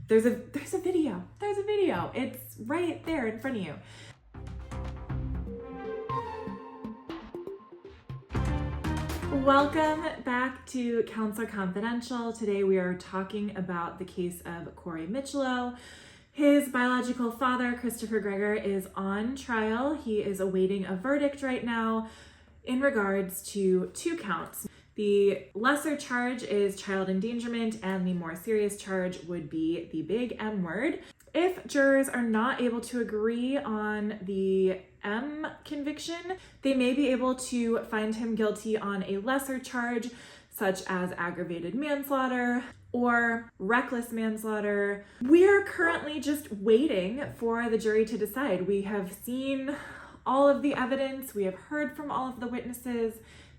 There's a video. There's a video. It's right there in front of you. Welcome back to Counselor Confidential. Today we are talking about the case of Corey Micciolo. His biological father, Christopher Gregor, is on trial. He is awaiting a verdict right now in regards to 2 counts. The lesser charge is child endangerment, and the more serious charge would be the big M word. If jurors are not able to agree on the M conviction, they may be able to find him guilty on a lesser charge, such as aggravated manslaughter or reckless manslaughter. We are currently just waiting for the jury to decide. We have seen all of the evidence. We have heard from all of the witnesses.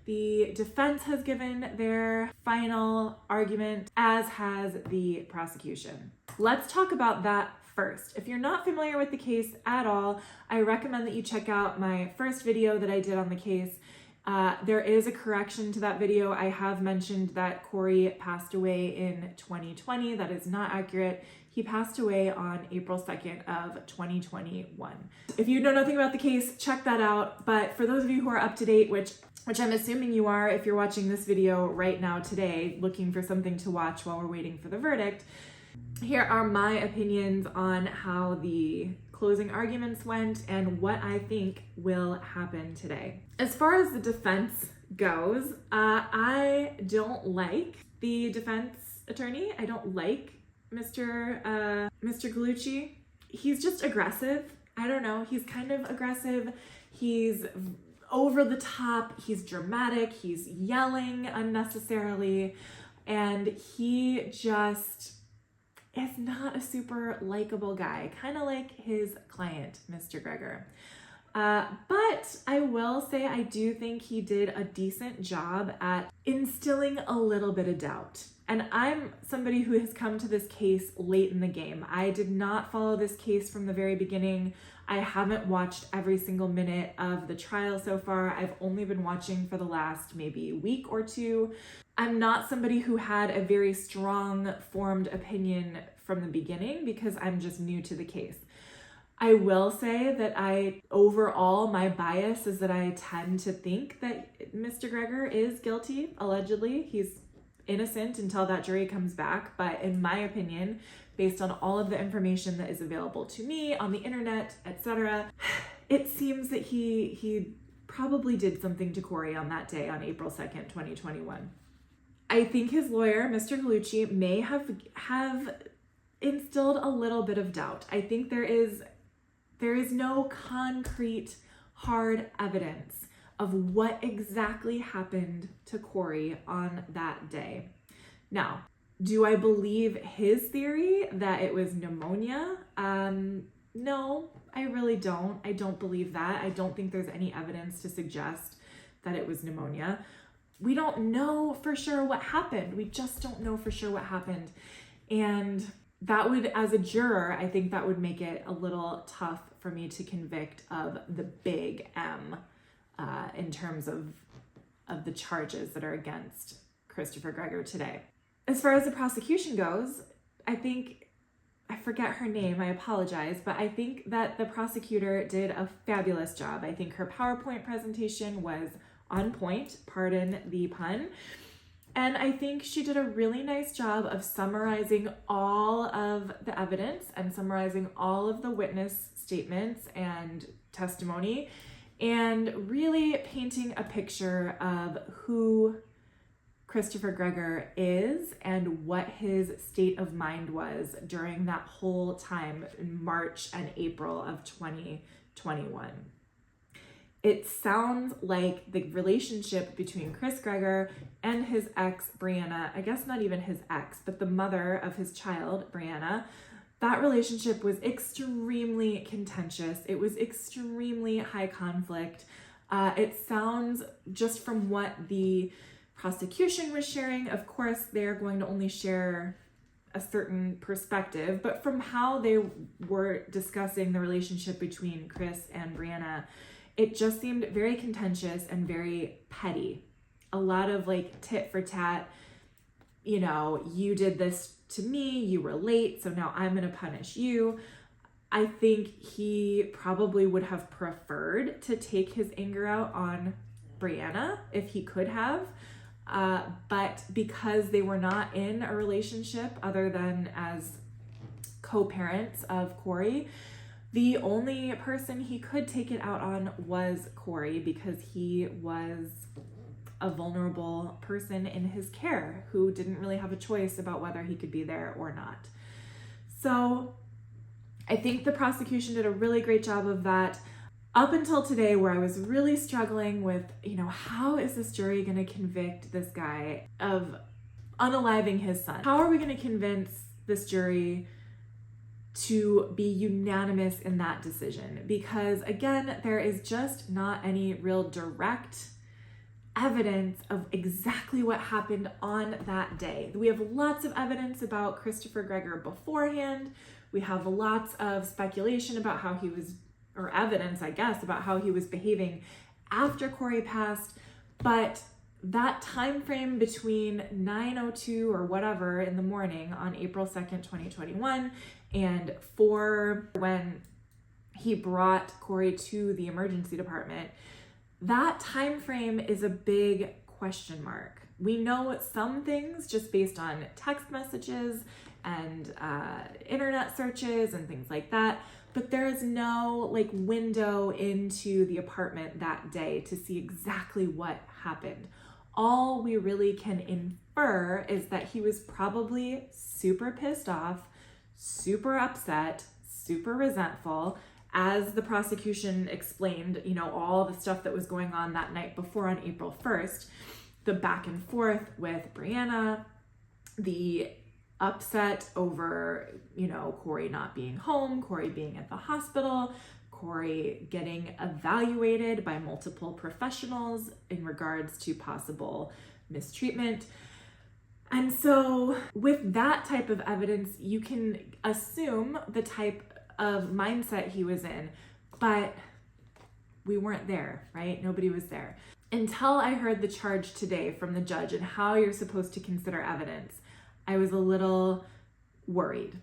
The defense has given their final argument, as has the prosecution. Let's talk about that first. If you're not familiar with the case at all, I recommend that you check out my first video that I did on the case. There is a correction to that video. I have mentioned that Corey passed away in 2020. That is not accurate. He passed away on April 2nd of 2021. If you know nothing about the case, check that out. But for those of you who are up to date, which I'm assuming you are if you're watching this video right now today, looking for something to watch while we're waiting for the verdict, here are my opinions on how the closing arguments went and what I think will happen today. As far as the defense goes, I don't like the defense attorney. I don't like Mr. Gallucci. He's just aggressive. I don't know. He's kind of aggressive. He's over the top. He's dramatic. He's yelling unnecessarily. And he just is not a super likable guy, kind of like his client, Mr. Gregor. But I will say I do think he did a decent job at instilling a little bit of doubt. And I'm somebody who has come to this case late in the game. I did not follow this case from the very beginning. I haven't watched every single minute of the trial so far. I've only been watching for the last maybe week or two. I'm not somebody who had a very strong formed opinion from the beginning because I'm just new to the case. I will say that overall, my bias is that I tend to think that Mr. Gregor is guilty, allegedly. He's innocent until that jury comes back. But in my opinion, based on all of the information that is available to me on the internet, etc., it seems that he probably did something to Corey on that day, on April 2nd, 2021. I think his lawyer, Mr. Gallucci, may have instilled a little bit of doubt. I think there is no concrete, hard evidence of what exactly happened to Corey on that day. Now, do I believe his theory that it was pneumonia? No, I really don't. I don't believe that. I don't think there's any evidence to suggest that it was pneumonia. We don't know for sure what happened. We just don't know for sure what happened. And that would, as a juror, I think that would make it a little tough for me to convict of the big M in terms of the charges that are against Christopher Gregor today. As far as the prosecution goes, I forget her name, I apologize, but I think that the prosecutor did a fabulous job. I think her PowerPoint presentation was on point, pardon the pun. And I think she did a really nice job of summarizing all of the evidence and summarizing all of the witness statements and testimony and really painting a picture of who Christopher Gregor is and what his state of mind was during that whole time in March and April of 2021. It sounds like the relationship between Chris Gregor and his ex, Brianna, I guess not even his ex, but the mother of his child, Brianna, that relationship was extremely contentious. It was extremely high conflict. It sounds, just from what the prosecution was sharing, of course, they're going to only share a certain perspective, but from how they were discussing the relationship between Chris and Brianna, it just seemed very contentious and very petty. A lot of like tit for tat, you know, you did this to me, you were late, so now I'm going to punish you. I think he probably would have preferred to take his anger out on Brianna if he could have. But because they were not in a relationship other than as co-parents of Corey, the only person he could take it out on was Corey, because he was a vulnerable person in his care who didn't really have a choice about whether he could be there or not. So I think the prosecution did a really great job of that up until today, where I was really struggling with, how is this jury going to convict this guy of unaliving his son? How are we going to convince this jury to be unanimous in that decision? Because again, there is just not any real direct evidence of exactly what happened on that day. We have lots of evidence about Christopher Gregor beforehand. We have lots of speculation about how he was, or evidence, I guess, about how he was behaving after Corey passed. But that time frame between 9:02 or whatever in the morning on April 2nd, 2021, and 4 when he brought Corey to the emergency department, that time frame is a big question mark. We know some things just based on text messages and internet searches and things like that, but there is no window into the apartment that day to see exactly what happened. All we really can infer is that he was probably super pissed off, super upset, super resentful. As the prosecution explained, all the stuff that was going on that night before on April 1st, the back and forth with Brianna, the upset over, Corey not being home, Corey being at the hospital, Corey getting evaluated by multiple professionals in regards to possible mistreatment. And so with that type of evidence, you can assume the type of mindset he was in, but we weren't there, right? Nobody was there. Until I heard the charge today from the judge and how you're supposed to consider evidence, I was a little worried.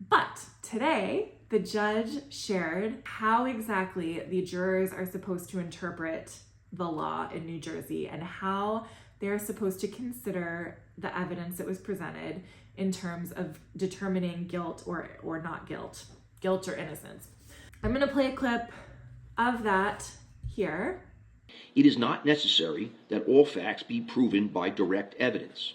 But today, the judge shared how exactly the jurors are supposed to interpret the law in New Jersey and how they're supposed to consider the evidence that was presented in terms of determining guilt or not guilt or innocence. I'm going to play a clip of that here. It is not necessary that all facts be proven by direct evidence.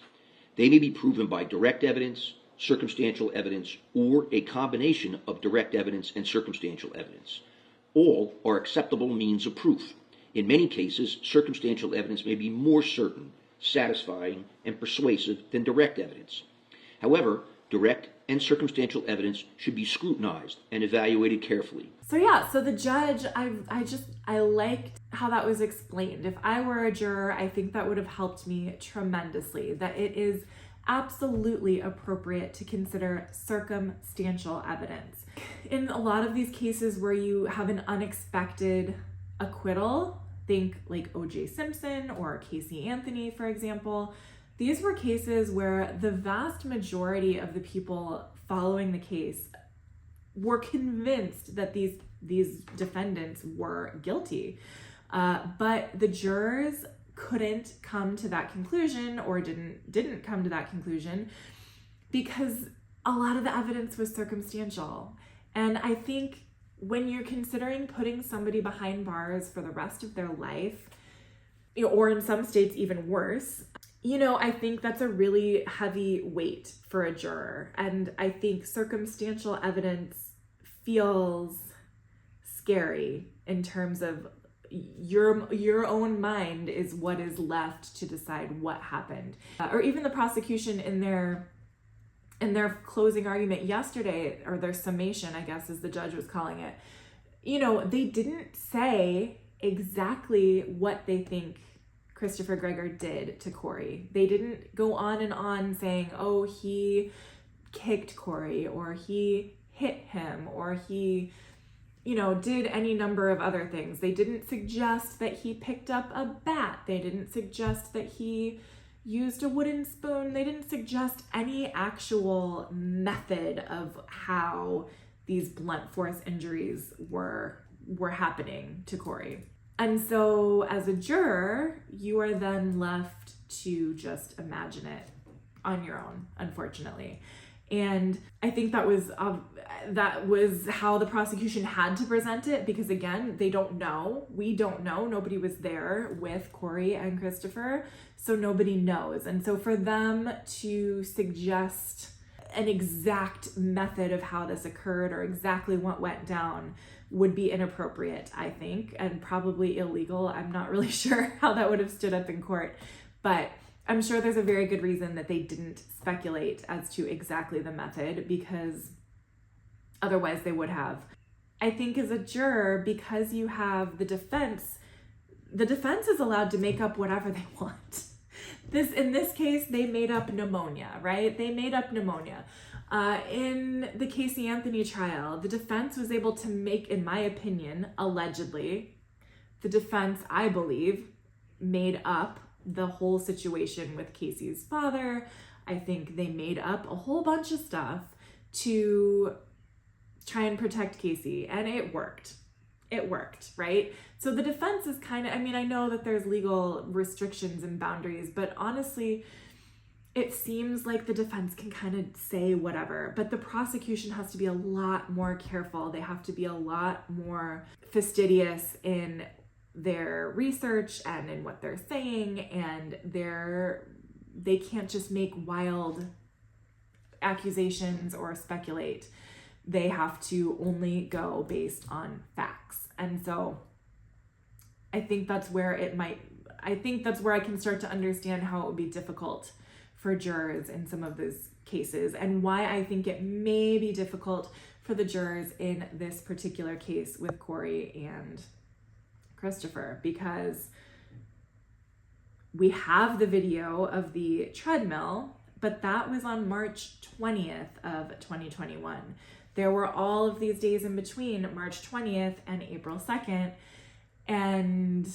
They may be proven by direct evidence, circumstantial evidence, or a combination of direct evidence and circumstantial evidence. All are acceptable means of proof. In many cases, circumstantial evidence may be more certain, satisfying, and persuasive than direct evidence. However, direct and circumstantial evidence should be scrutinized and evaluated carefully. So the judge, I liked how that was explained. If I were a juror, I think that would have helped me tremendously, that it is absolutely appropriate to consider circumstantial evidence. In a lot of these cases where you have an unexpected acquittal, think like O.J. Simpson or Casey Anthony, for example, these were cases where the vast majority of the people following the case were convinced that these defendants were guilty. But the jurors couldn't come to that conclusion, or didn't come to that conclusion, because a lot of the evidence was circumstantial. And I think when you're considering putting somebody behind bars for the rest of their life, or in some states even worse, I think that's a really heavy weight for a juror. And I think circumstantial evidence feels scary in terms of your own mind is what is left to decide what happened. Or even the prosecution in their closing argument yesterday, or their summation, I guess, as the judge was calling it, they didn't say exactly what they think Christopher Gregor did to Corey. They didn't go on and on saying, oh, he kicked Corey, or he hit him, or he, did any number of other things. They didn't suggest that he picked up a bat. They didn't suggest that he, used a wooden spoon. They didn't suggest any actual method of how these blunt force injuries were happening to Corey. And so as a juror, you are then left to just imagine it on your own, unfortunately. And I think that was how the prosecution had to present it, because again, they don't know. We don't know. Nobody was there with Corey and Christopher, so nobody knows. And so for them to suggest an exact method of how this occurred or exactly what went down would be inappropriate, I think, and probably illegal. I'm not really sure how that would have stood up in court, but I'm sure there's a very good reason that they didn't speculate as to exactly the method, because otherwise they would have. I think as a juror, because you have the defense is allowed to make up whatever they want. In this case, they made up pneumonia, right? They made up pneumonia. In the Casey Anthony trial, the defense was able to make, in my opinion, allegedly, the defense, I believe, made up the whole situation with Casey's father. I think they made up a whole bunch of stuff to try and protect Casey, and it worked. It worked, right? So the defense is kind of, I know that there's legal restrictions and boundaries, but honestly, it seems like the defense can kind of say whatever, but the prosecution has to be a lot more careful. They have to be a lot more fastidious in their research and in what they're saying, and they can't just make wild accusations or speculate. They have to only go based on facts. And so I think that's where I can start to understand how it would be difficult for jurors in some of those cases, and why I think it may be difficult for the jurors in this particular case with Corey and Christopher, because we have the video of the treadmill, but that was on March 20th of 2021. There were all of these days in between March 20th and April 2nd. And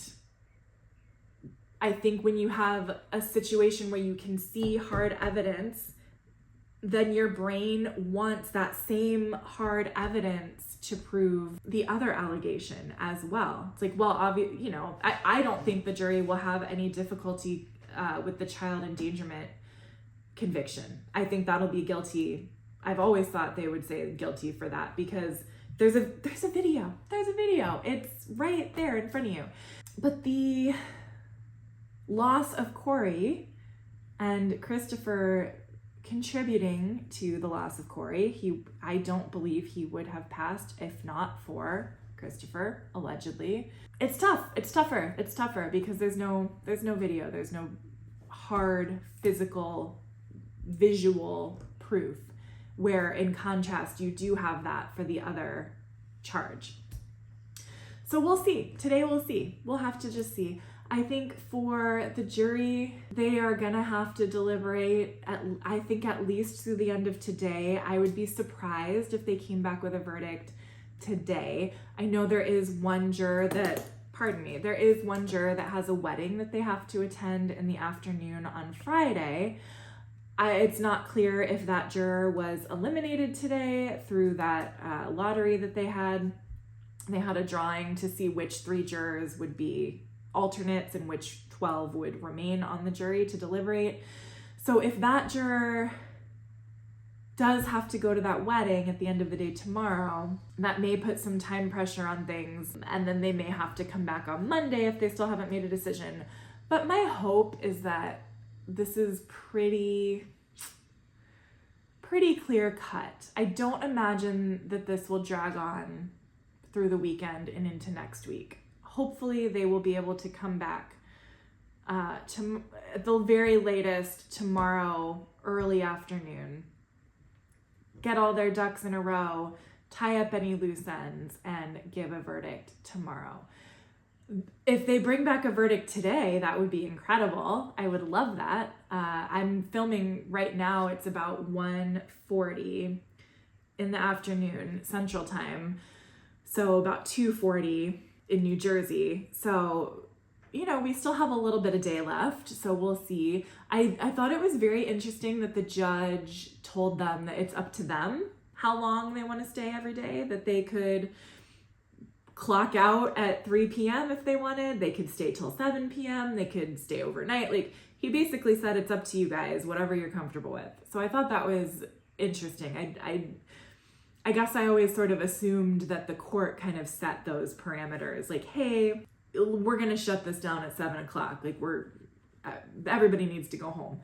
I think when you have a situation where you can see hard evidence, then your brain wants that same hard evidence to prove the other allegation as well. It's like, well, I don't think the jury will have any difficulty with the child endangerment conviction. I think that'll be guilty. I've always thought they would say guilty for that, because there's a video. There's a video. It's right there in front of you. But the loss of Corey and Christopher contributing to the loss of Corey, I don't believe he would have passed if not for Christopher, allegedly. It's tough. It's tougher because there's no video. There's no hard physical visual proof, where in contrast you do have that for the other charge. So we'll see. Today we'll see. We'll have to just see. I think for the jury, they are gonna have to deliberate at least through the end of today. I would be surprised if they came back with a verdict today. I know there is one juror that has a wedding that they have to attend in the afternoon on Friday. It's not clear if that juror was eliminated today through that lottery that they had. They had a drawing to see which 3 jurors would be alternates and which 12 would remain on the jury to deliberate. So if that juror does have to go to that wedding at the end of the day tomorrow, that may put some time pressure on things, and then they may have to come back on Monday if they still haven't made a decision. But my hope is that this is pretty clear cut. I don't imagine that this will drag on through the weekend and into next week. Hopefully they will be able to come back at the very latest tomorrow early afternoon, get all their ducks in a row, tie up any loose ends, and give a verdict tomorrow. If they bring back a verdict today, that would be incredible. I would love that. I'm filming right now. It's about 1:40 in the afternoon Central Time, so about 2:40 in New Jersey. So we still have a little bit of day left, so we'll see. I thought it was very interesting that the judge told them that it's up to them how long they want to stay every day, that they could clock out at 3 p.m. if they wanted, they could stay till 7 p.m., they could stay overnight. Like, he basically said it's up to you guys, whatever you're comfortable with. So I thought that was interesting. I guess I always sort of assumed that the court kind of set those parameters, like, hey, we're going to shut this down at 7 o'clock. Like, everybody needs to go home.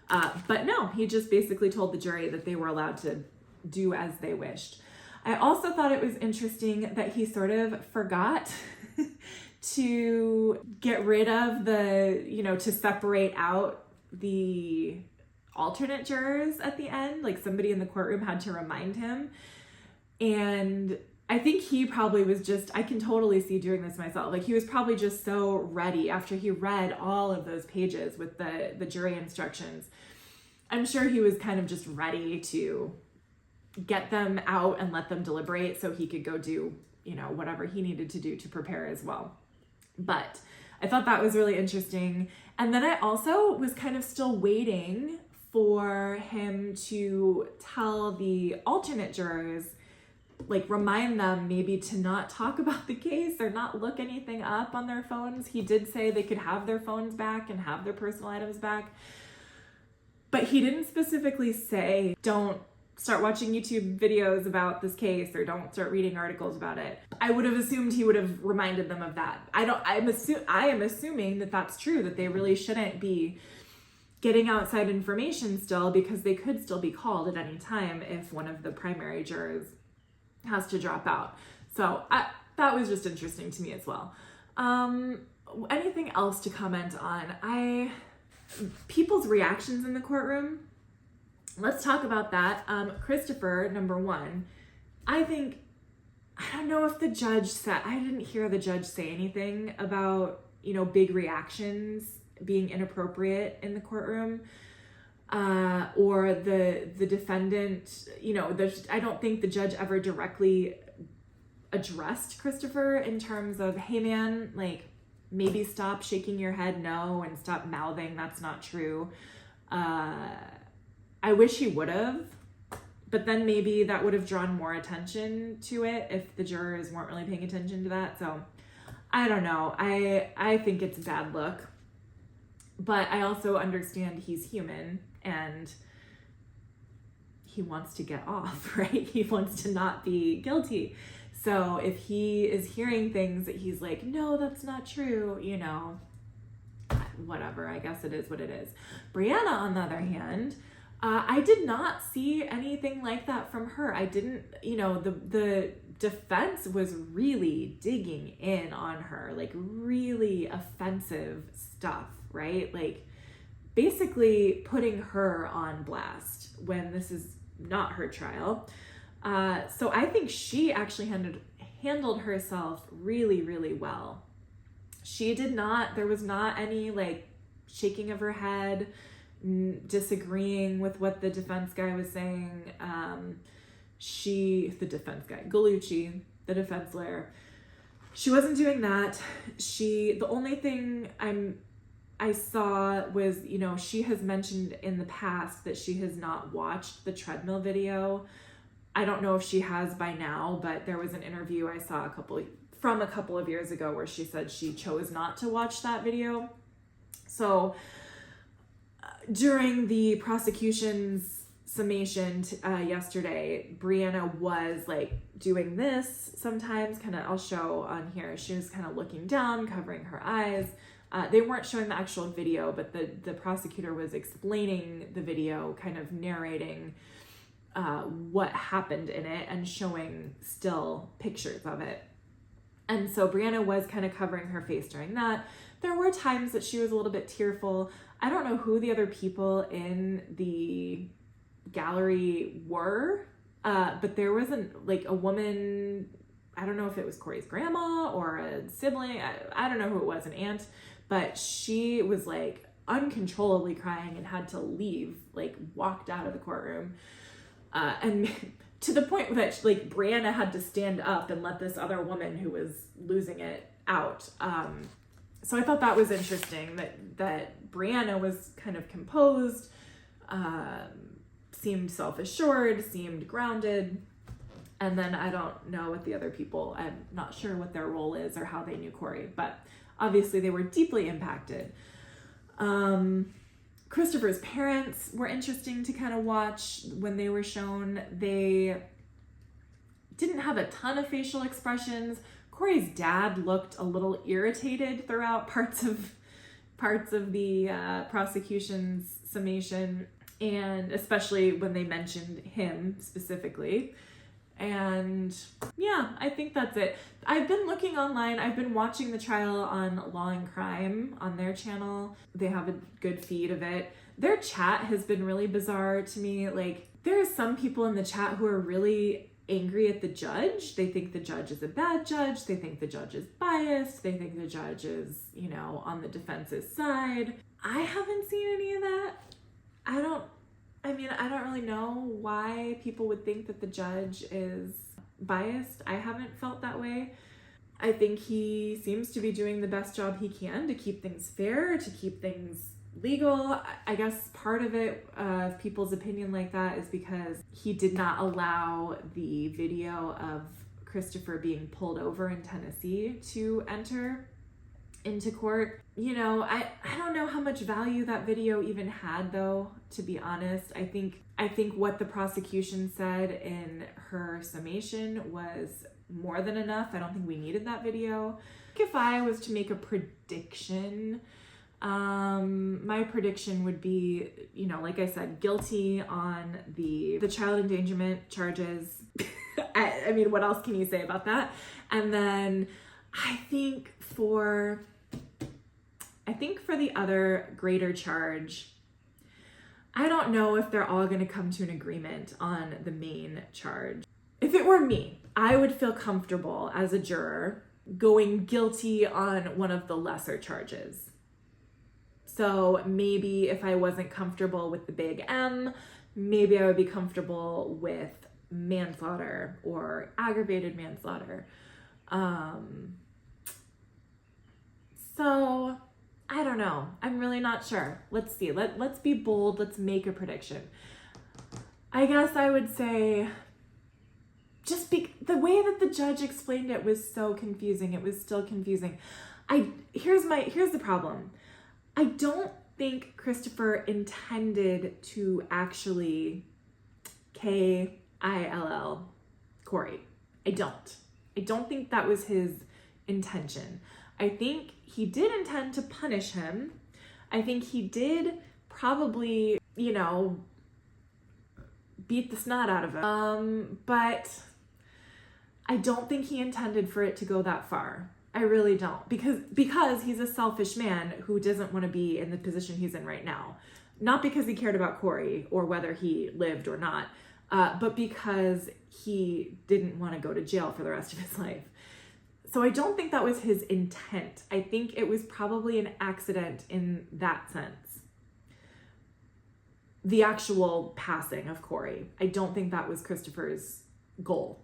But no, he just basically told the jury that they were allowed to do as they wished. I also thought it was interesting that he sort of forgot to get rid of to separate out the alternate jurors at the end. Like, somebody in the courtroom had to remind him. And I think he probably was just, I can totally see doing this myself. Like, he was probably just so ready after he read all of those pages with the jury instructions. I'm sure he was kind of just ready to get them out and let them deliberate so he could go do, whatever he needed to do to prepare as well. But I thought that was really interesting. And then I also was kind of still waiting for him to tell the alternate jurors, like, remind them maybe to not talk about the case or not look anything up on their phones. He did say they could have their phones back and have their personal items back. But he didn't specifically say, don't start watching YouTube videos about this case or don't start reading articles about it. I would have assumed he would have reminded them of that. I am assuming that that's true, that they really shouldn't be getting outside information still, because they could still be called at any time if one of the primary jurors has to drop out. So that was just interesting to me as well. Anything else to comment on? People's reactions in the courtroom. Let's talk about that. Christopher, number one, I don't know if the judge said, I didn't hear the judge say anything about, big reactions being inappropriate in the courtroom, or the defendant, I don't think the judge ever directly addressed Christopher in terms of, hey man, like, maybe stop shaking your head no and stop mouthing that's not true. I wish he would have, but then maybe that would have drawn more attention to it if the jurors weren't really paying attention to that. So I don't know. I think it's a bad look, but I also understand he's human and he wants to get off, right? He wants to not be guilty. So if he is hearing things that he's like, no, that's not true, whatever, I guess it is what it is. Brianna, on the other hand, I did not see anything like that from her. I didn't, the defense was really digging in on her, like really offensive stuff, right? Like basically putting her on blast when this is not her trial. So I think she actually handled herself really, really well. There was not any like shaking of her head, disagreeing with what the defense guy was saying. Gallucci, the defense lawyer, she wasn't doing that. The only thing I saw was, she has mentioned in the past that she has not watched the treadmill video. I don't know if she has by now, but there was an interview I saw a couple of years ago where she said she chose not to watch that video. So during the prosecution's summation yesterday, Brianna was like doing this sometimes, I'll show on here. She was kind of looking down, covering her eyes. They weren't showing the actual video, but the prosecutor was explaining the video, kind of narrating what happened in it and showing still pictures of it. And so Brianna was kind of covering her face during that. There were times that she was a little bit tearful. I don't know who the other people in the gallery were, but there wasn't like a woman, I don't know if it was Corey's grandma or a sibling, I don't know who it was, an aunt, but she was like uncontrollably crying and had to leave, like walked out of the courtroom. And to the point that like Brianna had to stand up and let this other woman who was losing it out. So I thought that was interesting that Brianna was kind of composed, seemed self-assured, seemed grounded. And then I don't know what the other people, I'm not sure what their role is or how they knew Corey, but obviously they were deeply impacted. Christopher's parents were interesting to kind of watch when they were shown. They didn't have a ton of facial expressions. Corey's dad looked a little irritated throughout parts of the prosecution's summation, and especially when they mentioned him specifically. And yeah, I think that's it. I've been looking online. I've been watching the trial on Law and Crime on their channel. They have a good feed of it. Their chat has been really bizarre to me. Like, there are some people in the chat who are really angry at the judge. They think the judge is a bad judge. They think the judge is biased. They think the judge is, on the defense's side. I haven't seen any of that. I don't really know why people would think that the judge is biased. I haven't felt that way. I think he seems to be doing the best job he can to keep things fair, to keep things legal. I guess part of it, of people's opinion like that, is because he did not allow the video of Christopher being pulled over in Tennessee to enter into court. I don't know how much value that video even had, though, to be honest. I think what the prosecution said in her summation was more than enough. I don't think we needed that video. If I was to make a prediction, my prediction would be, like I said, guilty on the child endangerment charges. I mean, what else can you say about that? And then I think for the other greater charge, I don't know if they're all going to come to an agreement on the main charge. If it were me, I would feel comfortable as a juror going guilty on one of the lesser charges. So maybe if I wasn't comfortable with the big M, maybe I would be comfortable with manslaughter or aggravated manslaughter. So I don't know. I'm really not sure. Let's see. Let's be bold. Let's make a prediction. I guess I would say the way that the judge explained it was so confusing. It was still confusing. Here's the problem. I don't think Christopher intended to actually kill Corey. I don't think that was his intention. I think he did intend to punish him. I think he did probably, beat the snot out of him. But I don't think he intended for it to go that far. I really don't. Because he's a selfish man who doesn't want to be in the position he's in right now. Not because he cared about Corey or whether he lived or not, but because he didn't want to go to jail for the rest of his life. So I don't think that was his intent. I think it was probably an accident in that sense. The actual passing of Corey. I don't think that was Christopher's goal.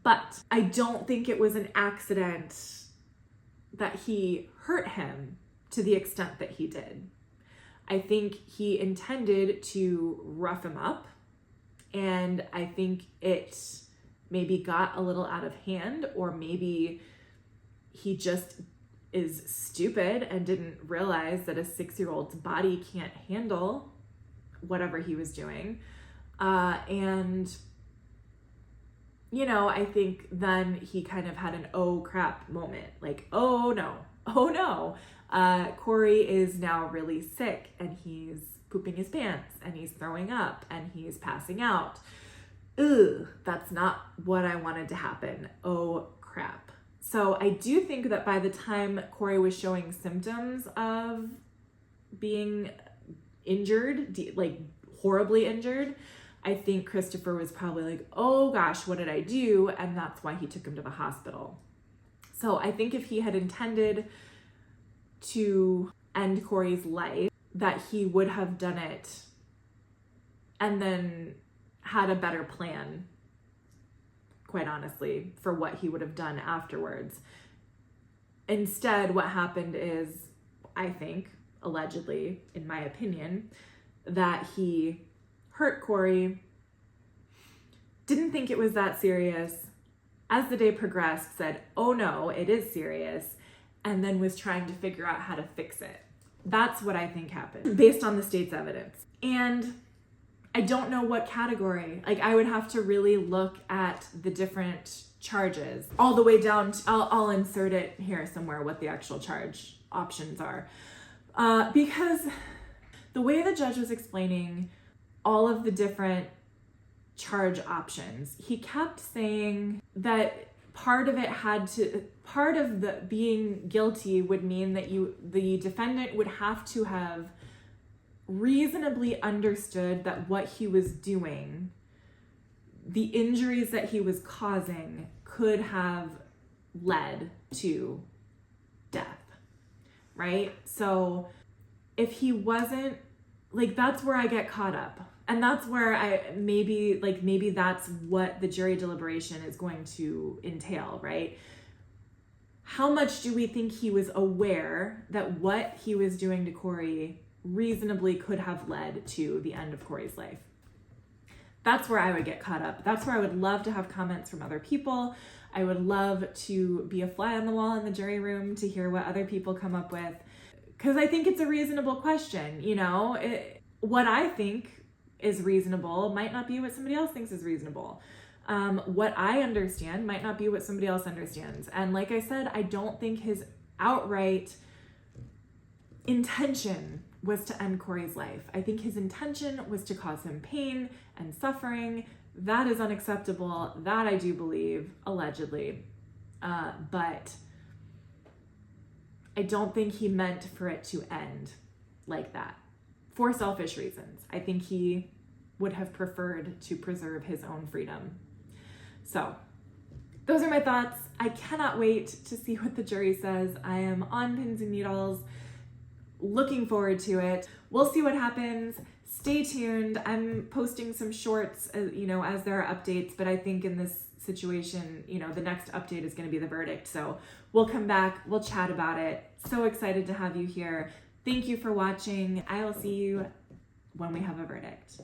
But I don't think it was an accident that he hurt him to the extent that he did. I think he intended to rough him up, and I think it maybe got a little out of hand, or maybe he just is stupid and didn't realize that a 6-year-old's body can't handle whatever he was doing. I think then he kind of had an oh crap moment, like, oh no, Corey is now really sick and he's pooping his pants and he's throwing up and he's passing out. Ugh, that's not what I wanted to happen. Oh crap. So I do think that by the time Corey was showing symptoms of being injured, like horribly injured, I think Christopher was probably like, oh gosh, what did I do? And that's why he took him to the hospital. So I think if he had intended to end Corey's life, that he would have done it and then had a better plan, quite honestly, for what he would have done afterwards. Instead, what happened is, I think, allegedly, in my opinion, that he hurt Corey, didn't think it was that serious. As the day progressed, said, oh no, it is serious, and then was trying to figure out how to fix it. That's what I think happened, based on the state's evidence. And I don't know what category. Like, I would have to really look at the different charges all the way down to, I'll insert it here somewhere, what the actual charge options are. Because the way the judge was explaining all of the different charge options, he kept saying that part of the being guilty would mean that the defendant would have to have reasonably understood that what he was doing, the injuries that he was causing, could have led to death, right? So if he wasn't, like, that's where I get caught up. And that's where maybe that's what the jury deliberation is going to entail, right? How much do we think he was aware that what he was doing to Corey reasonably could have led to the end of Corey's life? That's where I would get caught up. That's where I would love to have comments from other people. I would love to be a fly on the wall in the jury room to hear what other people come up with. Because I think it's a reasonable question, what I think is reasonable might not be what somebody else thinks is reasonable. What I understand might not be what somebody else understands. And like I said, I don't think his outright intention was to end Corey's life. I think his intention was to cause him pain and suffering. That is unacceptable. That I do believe, allegedly. But I don't think he meant for it to end like that for selfish reasons. I think he would have preferred to preserve his own freedom. So those are my thoughts. I cannot wait to see what the jury says. I am on pins and needles, looking forward to it. We'll see what happens. Stay tuned. I'm posting some shorts, as there are updates, but I think in this situation, the next update is going to be the verdict. So we'll come back, we'll chat about it. So excited to have you here. Thank you for watching. I will see you when we have a verdict.